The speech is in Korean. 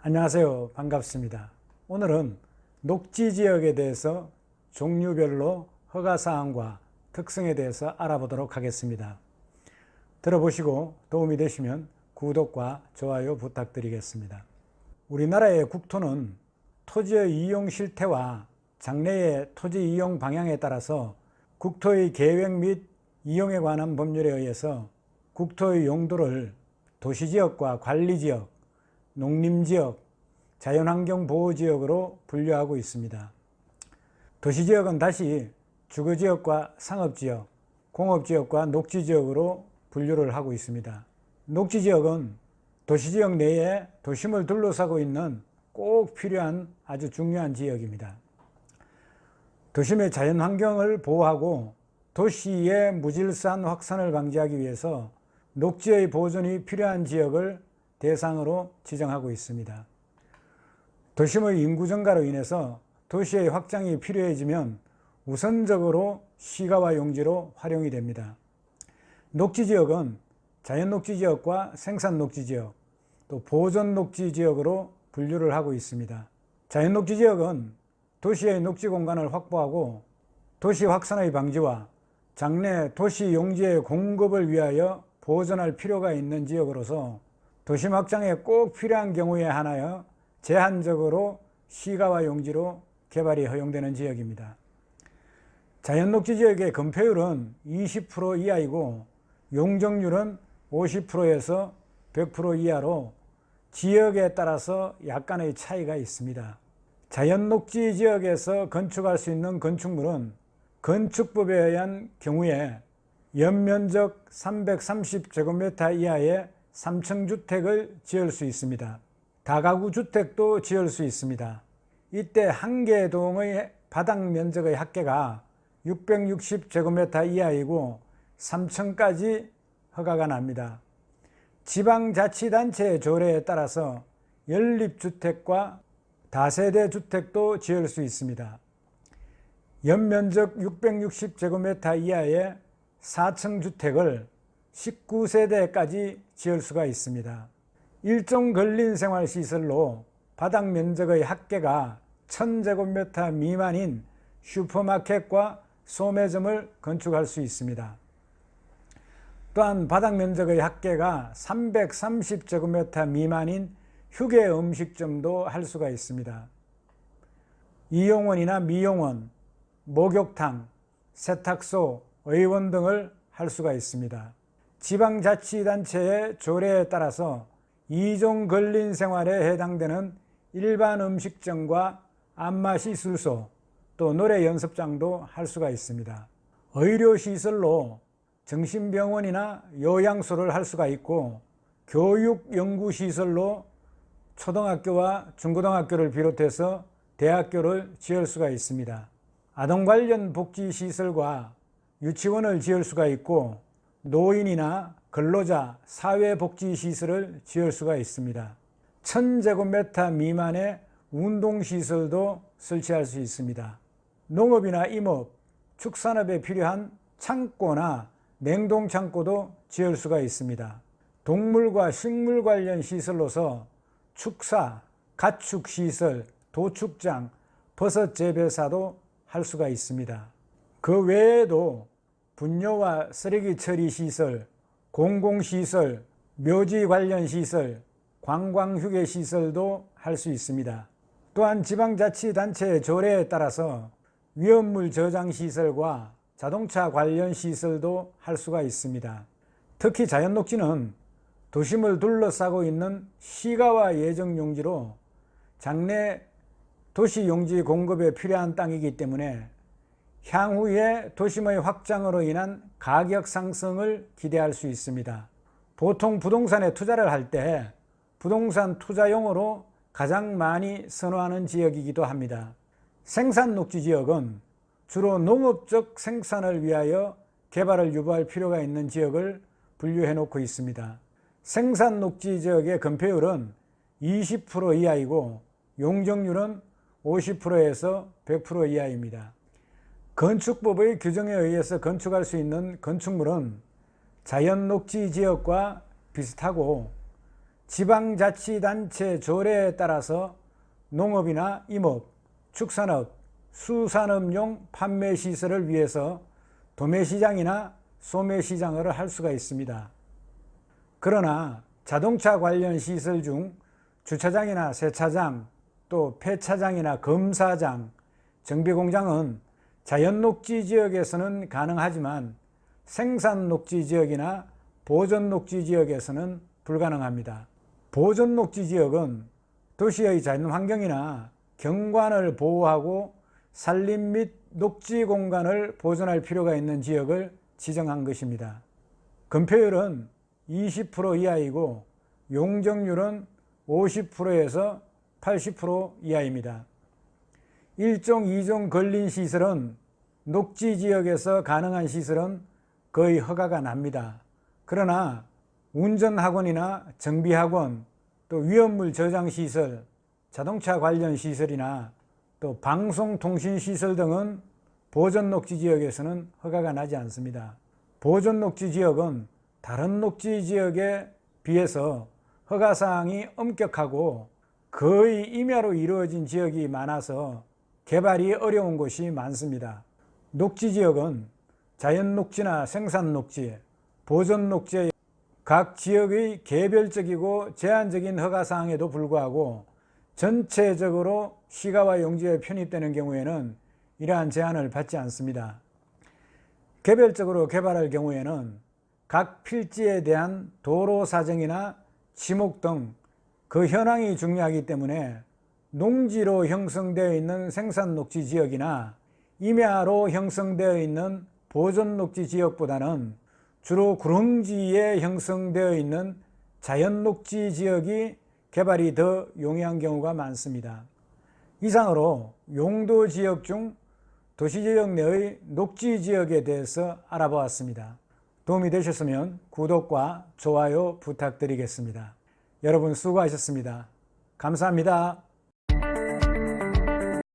안녕하세요. 반갑습니다. 오늘은 녹지지역에 대해서 종류별로 허가사항과 특성에 대해서 알아보도록 하겠습니다. 들어보시고 도움이 되시면 구독과 좋아요 부탁드리겠습니다. 우리나라의 국토는 토지의 이용 실태와 장래의 토지 이용 방향에 따라서 국토의 계획 및 이용에 관한 법률에 의해서 국토의 용도를 도시지역과 관리지역, 농림지역, 자연환경보호지역으로 분류하고 있습니다. 도시지역은 다시 주거지역과 상업지역, 공업지역과 녹지지역으로 분류를 하고 있습니다. 녹지지역은 도시지역 내에 도심을 둘러싸고 있는 꼭 필요한 아주 중요한 지역입니다. 도심의 자연환경을 보호하고 도시의 무질서한 확산을 방지하기 위해서 녹지의 보존이 필요한 지역을 대상으로 지정하고 있습니다. 도심의 인구 증가로 인해서 도시의 확장이 필요해지면 우선적으로 시가와 용지로 활용이 됩니다. 녹지지역은 자연녹지지역과 생산녹지지역, 또 보존녹지지역으로 분류를 하고 있습니다. 자연녹지지역은 도시의 녹지 공간을 확보하고 도시 확산의 방지와 장래 도시 용지의 공급을 위하여 보존할 필요가 있는 지역으로서 도심 확장에 꼭 필요한 경우에 한하여 제한적으로 시가와 용지로 개발이 허용되는 지역입니다. 자연녹지지역의 건폐율은 20% 이하이고 용적률은 50%에서 100% 이하로 지역에 따라서 약간의 차이가 있습니다. 자연녹지 지역에서 건축할 수 있는 건축물은 건축법에 의한 경우에 연면적 330제곱미터 이하의 3층 주택을 지을 수 있습니다. 다가구 주택도 지을 수 있습니다. 이때 한 개 동의 바닥 면적의 합계가 660제곱미터 이하이고 3층까지 허가가 납니다. 지방자치단체의 조례에 따라서 연립주택과 다세대 주택도 지을 수 있습니다. 연면적 660제곱미터 이하의 4층 주택을 19세대까지 지을 수가 있습니다. 일종 근린생활시설로 바닥 면적의 합계가 1000제곱미터 미만인 슈퍼마켓과 소매점을 건축할 수 있습니다. 또한 바닥 면적의 합계가 330제곱미터 미만인 휴게 음식점도 할 수가 있습니다. 이용원이나 미용원, 목욕탕, 세탁소, 의원 등을 할 수가 있습니다. 지방자치단체의 조례에 따라서 이종 근린생활에 해당되는 일반 음식점과 안마시술소, 또 노래연습장도 할 수가 있습니다. 의료시설로 정신병원이나 요양소를 할 수가 있고 교육연구시설로 초등학교와 중고등학교를 비롯해서 대학교를 지을 수가 있습니다. 아동 관련 복지시설과 유치원을 지을 수가 있고 노인이나 근로자 사회복지시설을 지을 수가 있습니다. 1000제곱미터 미만의 운동시설도 설치할 수 있습니다. 농업이나 임업, 축산업에 필요한 창고나 냉동창고도 지을 수가 있습니다. 동물과 식물 관련 시설로서 축사, 가축시설, 도축장, 버섯 재배사도 할 수가 있습니다. 그 외에도 분뇨와 쓰레기 처리 시설, 공공시설, 묘지 관련 시설, 관광휴게 시설도 할 수 있습니다. 또한 지방자치단체의 조례에 따라서 위험물 저장 시설과 자동차 관련 시설도 할 수가 있습니다. 특히 자연녹지는 도심을 둘러싸고 있는 시가와 예정 용지로 장래 도시 용지 공급에 필요한 땅이기 때문에 향후에 도심의 확장으로 인한 가격 상승을 기대할 수 있습니다. 보통 부동산에 투자를 할 때 부동산 투자용으로 가장 많이 선호하는 지역이기도 합니다. 생산녹지 지역은 주로 농업적 생산을 위하여 개발을 유보할 필요가 있는 지역을 분류해 놓고 있습니다. 생산녹지 지역의 건폐율은 20% 이하이고 용적률은 50%에서 100% 이하입니다. 건축법의 규정에 의해서 건축할 수 있는 건축물은 자연녹지 지역과 비슷하고 지방자치단체 조례에 따라서 농업이나 임업, 축산업, 수산업용 판매시설을 위해서 도매시장이나 소매시장을 할 수가 있습니다. 그러나 자동차 관련 시설 중 주차장이나 세차장, 또 폐차장이나 검사장, 정비공장은 자연녹지 지역에서는 가능하지만 생산녹지 지역이나 보존녹지 지역에서는 불가능합니다. 보존녹지 지역은 도시의 자연환경이나 경관을 보호하고 산림 및 녹지 공간을 보존할 필요가 있는 지역을 지정한 것입니다. 건폐율은 20% 이하이고 용적률은 50%에서 80% 이하입니다. 1종, 2종 걸린 시설은 녹지 지역에서 가능한 시설은 거의 허가가 납니다. 그러나 운전학원이나 정비학원, 또 위험물 저장시설, 자동차 관련 시설이나 또 방송통신시설 등은 보존녹지 지역에서는 허가가 나지 않습니다. 보존녹지 지역은 다른 녹지 지역에 비해서 허가사항이 엄격하고 거의 임야로 이루어진 지역이 많아서 개발이 어려운 곳이 많습니다. 녹지 지역은 자연녹지나 생산녹지, 보존녹지의 각 지역의 개별적이고 제한적인 허가사항에도 불구하고 전체적으로 시가와 용지에 편입되는 경우에는 이러한 제한을 받지 않습니다. 개별적으로 개발할 경우에는 각 필지에 대한 도로 사정이나 지목 등 그 현황이 중요하기 때문에 농지로 형성되어 있는 생산녹지 지역이나 임야로 형성되어 있는 보존녹지 지역보다는 주로 구릉지에 형성되어 있는 자연녹지 지역이 개발이 더 용이한 경우가 많습니다. 이상으로 용도 지역 중 도시지역 내의 녹지 지역에 대해서 알아보았습니다. 도움이 되셨으면 구독과 좋아요 부탁드리겠습니다. 여러분 수고하셨습니다. 감사합니다.